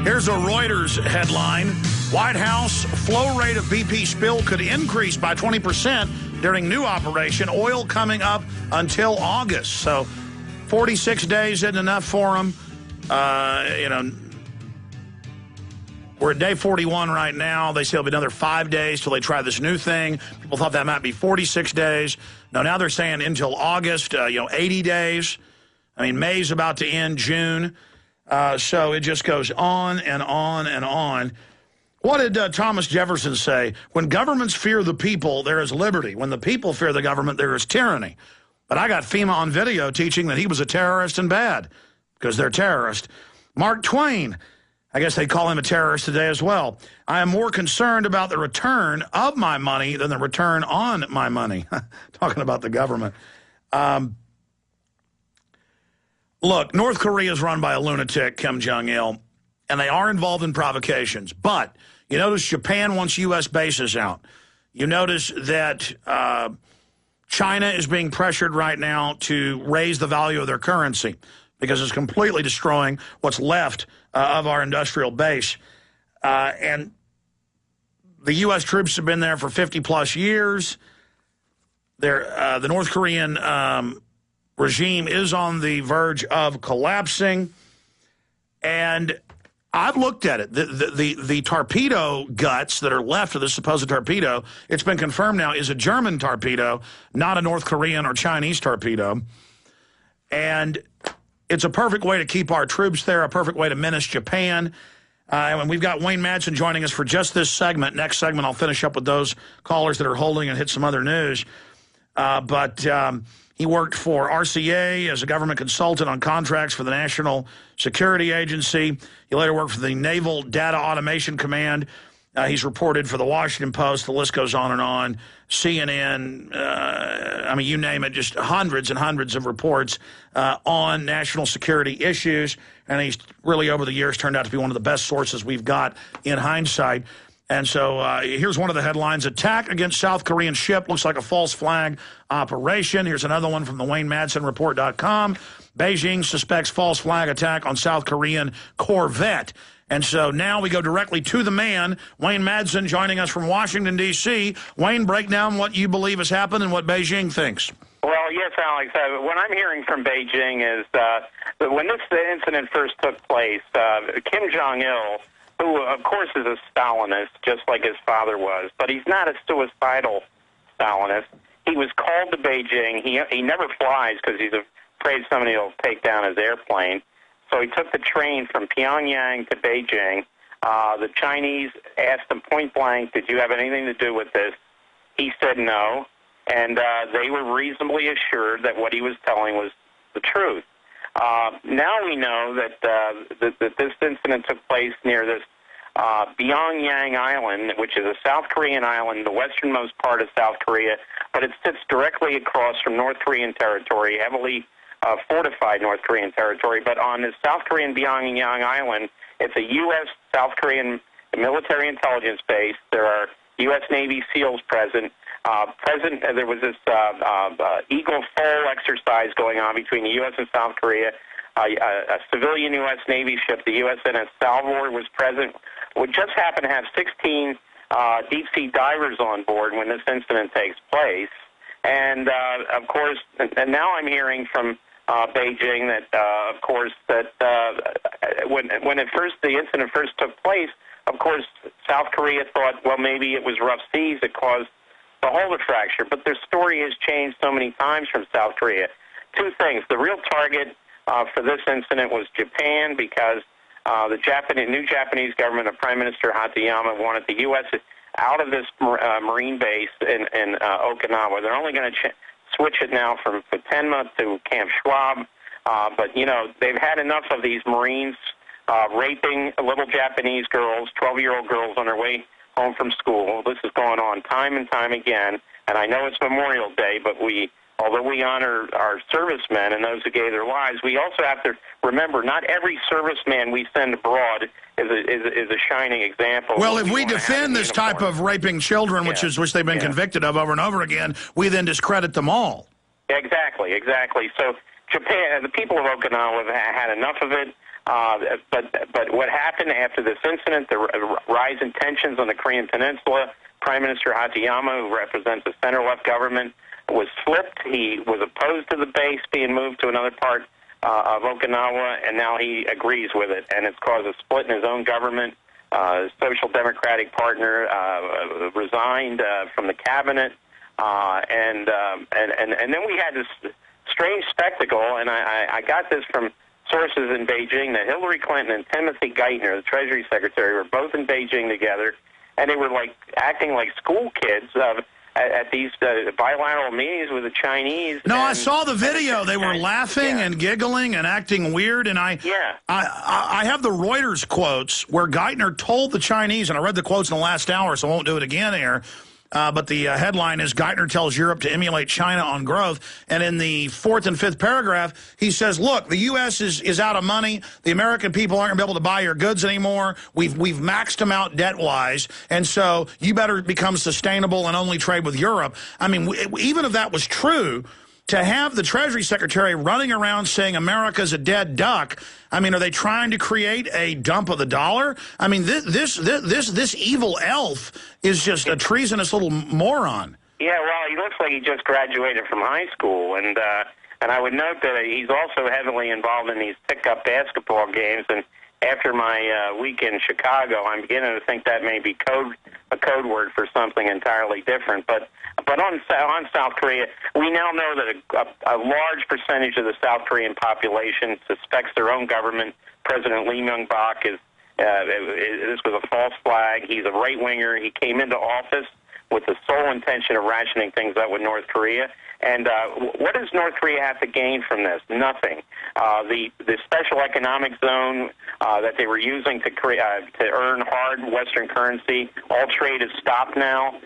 Here's a Reuters headline. White House flow rate of BP spill could increase by 20% during new operation. Oil coming up until August. So 46 days isn't enough for them. We're at day 41 right now. They say it'll be another 5 days till they try this new thing. People thought that might be 46 days. No, now they're saying until August, 80 days. I mean, May's about to end, June. So it just goes on and on and on. What did Thomas Jefferson say? When governments fear the people, there is liberty. When the people fear the government, there is tyranny. But I got FEMA on video teaching that he was a terrorist and bad because they're terrorists. Mark Twain, I guess they call him a terrorist today as well. I am more concerned about the return of my money than the return on my money. Talking about the government. Look, North Korea is run by a lunatic, Kim Jong-il, and they are involved in provocations. But you notice Japan wants U.S. bases out. You notice that China is being pressured right now to raise the value of their currency because it's completely destroying what's left of our industrial base. And the U.S. troops have been there for 50-plus years. The North Korean regime is on the verge of collapsing. And I've looked at it. The torpedo guts that are left of the supposed torpedo, it's been confirmed now, is a German torpedo, not a North Korean or Chinese torpedo. And it's a perfect way to keep our troops there, a perfect way to menace Japan. And we've got Wayne Madsen joining us for just this segment. Next segment, I'll finish up with those callers that are holding and hit some other news. But he worked for RCA as a government consultant on contracts for the National Security Agency. He later worked for the Naval Data Automation Command. He's reported for the Washington Post. The list goes on and on. CNN, I mean, you name it, just hundreds and hundreds of reports on national security issues. And he's really, over the years, turned out to be one of the best sources we've got in hindsight. And so here's one of the headlines. Attack against South Korean ship looks like a false flag operation. Here's another one from the WayneMadsenReport.com. Beijing suspects false flag attack on South Korean corvette. And so now we go directly to the man, Wayne Madsen, joining us from Washington, D.C. Wayne, break down what you believe has happened and what Beijing thinks. Well, yes, Alex. What I'm hearing from Beijing is that when this incident first took place, Kim Jong-il, who, of course, is a Stalinist, just like his father was, but he's not a suicidal Stalinist. He was called to Beijing. He never flies because he's afraid somebody will take down his airplane. So he took the train from Pyongyang to Beijing. The Chinese asked him point blank, did you have anything to do with this? He said no, and they were reasonably assured that what he was telling was the truth. Now we know that this incident took place near this Pyongyang Island, which is a South Korean island, the westernmost part of South Korea, but it sits directly across from North Korean territory, heavily fortified North Korean territory. But on this South Korean Pyongyang Island, it's a U.S. South Korean military intelligence base. There are U.S. Navy SEALs present. There was this Eagle Foal exercise going on between the U.S. and South Korea. A civilian U.S. Navy ship, the USNS Salvador, was present. We just happened to have 16 deep-sea divers on board when this incident takes place. And, of course, and now I'm hearing from Beijing that, of course, that when the incident first took place, of course, South Korea thought, well, maybe it was rough seas that caused the Holder fracture. But their story has changed so many times from South Korea. Two things. The real target for this incident was Japan, because the new Japanese government of Prime Minister Hatayama wanted the U.S. out of this Marine base in Okinawa. They're only going to switch it now from Futenma to Camp Schwab. But, you know, they've had enough of these Marines raping little Japanese girls, 12-year-old girls on their way home from school. This is going on time and time again. And I know it's Memorial Day, but although we honor our servicemen and those who gave their lives, we also have to remember not every serviceman we send abroad is a shining example. Well, if we defend this type of raping children, which they've been convicted of over and over again, we then discredit them all. Exactly. So Japan, the people of Okinawa have had enough of it. But what happened after this incident, the rise in tensions on the Korean Peninsula, Prime Minister Hachiyama, who represents the center-left government, was flipped. He was opposed to the base being moved to another part of Okinawa, and now he agrees with it, and it's caused a split in his own government. Social Democratic partner resigned from the cabinet, and then we had this strange spectacle, and I got this from sources in Beijing, that Hillary Clinton and Timothy Geithner, the Treasury Secretary, were both in Beijing together, and they were like acting like school kids at these bilateral meetings with the Chinese. No, I saw the video. They were laughing and giggling and acting weird. And I have the Reuters quotes where Geithner told the Chinese, and I read the quotes in the last hour, so I won't do it again here. But the headline is, Geithner tells Europe to emulate China on growth. And in the 4th and 5th paragraph, he says, look, the U.S. is out of money. The American people aren't going to be able to buy your goods anymore. We've maxed them out debt-wise. And so you better become sustainable and only trade with Europe. I mean, even if that was true, to have the Treasury Secretary running around saying America's a dead duck, I mean, are they trying to create a dump of the dollar? I mean, this evil elf is just a treasonous little moron. Yeah, well, he looks like he just graduated from high school, and I would note that he's also heavily involved in these pick-up basketball games. And after my week in Chicago, I'm beginning to think that may be a code word for something entirely different. But on South Korea, we now know that a large percentage of the South Korean population suspects their own government. President Lee Myung-bak this was a false flag. He's a right-winger. He came into office with the sole intention of rationing things up with North Korea. And what does North Korea have to gain from this? Nothing. The special economic zone that they were using to earn hard Western currency, all trade is stopped now.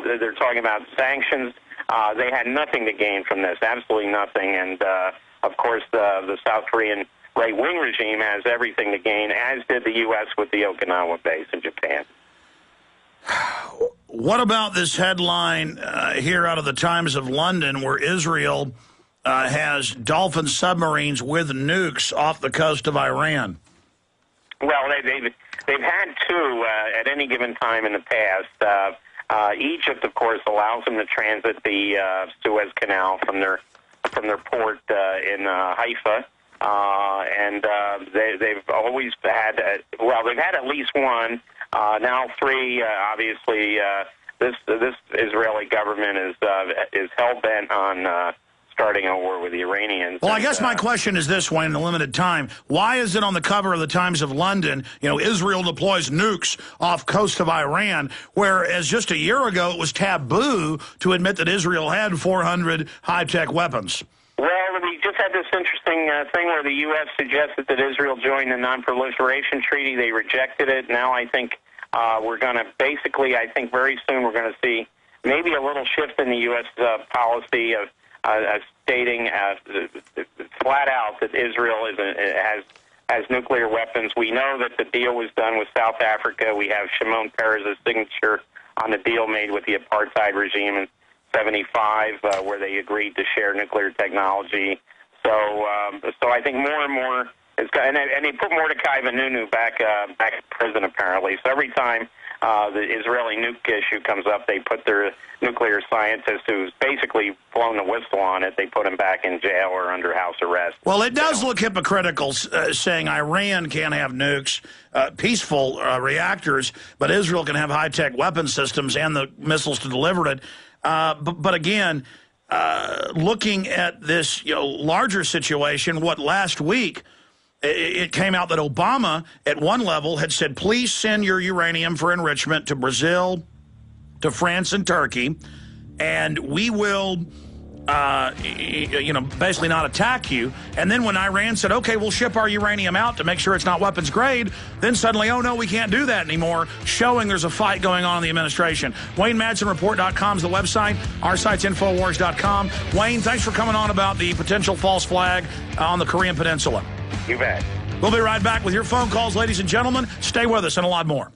They're talking about sanctions. They had nothing to gain from this, absolutely nothing. And, of course, the South Korean right-wing regime has everything to gain, as did the U.S. with the Okinawa base in Japan. What about this headline here out of the Times of London, where Israel has Dolphin submarines with nukes off the coast of Iran? Well, they've had two at any given time in the past. Egypt, of course, allows them to transit the Suez Canal from their port in Haifa. And they've always had, they've had at least one. Now three. Obviously, this Israeli government is hell-bent on starting a war with the Iranians. Well, I guess my question is this, Wayne, in the limited time. Why is it on the cover of the Times of London, Israel deploys nukes off coast of Iran, whereas just a year ago it was taboo to admit that Israel had 400 high-tech weapons? Well, we just had this interesting thing where the U.S. suggested that Israel join the Non-Proliferation Treaty. They rejected it. Now I think we're going to I think very soon we're going to see maybe a little shift in the U.S. Policy of stating flat out that Israel has nuclear weapons. We know that the deal was done with South Africa. We have Shimon Peres' signature on the deal made with the apartheid regime in 1975, where they agreed to share nuclear technology. So I think more and more and they put Mordecai Vanunu back in prison apparently. So every time the Israeli nuke issue comes up, they put their nuclear scientist who's basically blown the whistle on it. They put him back in jail or under house arrest. Well, it does look hypocritical saying Iran can't have nukes, peaceful reactors, but Israel can have high-tech weapon systems and the missiles to deliver it. But again, looking at this larger situation, last week it came out that Obama, at one level, had said, please send your uranium for enrichment to Brazil, to France and Turkey, and we will, basically not attack you. And then when Iran said, okay, we'll ship our uranium out to make sure it's not weapons grade, then suddenly, oh, no, we can't do that anymore, showing there's a fight going on in the administration. WayneMadsenReport.com is the website. Our site's Infowars.com. Wayne, thanks for coming on about the potential false flag on the Korean Peninsula. You bet. We'll be right back with your phone calls, ladies and gentlemen. Stay with us and a lot more.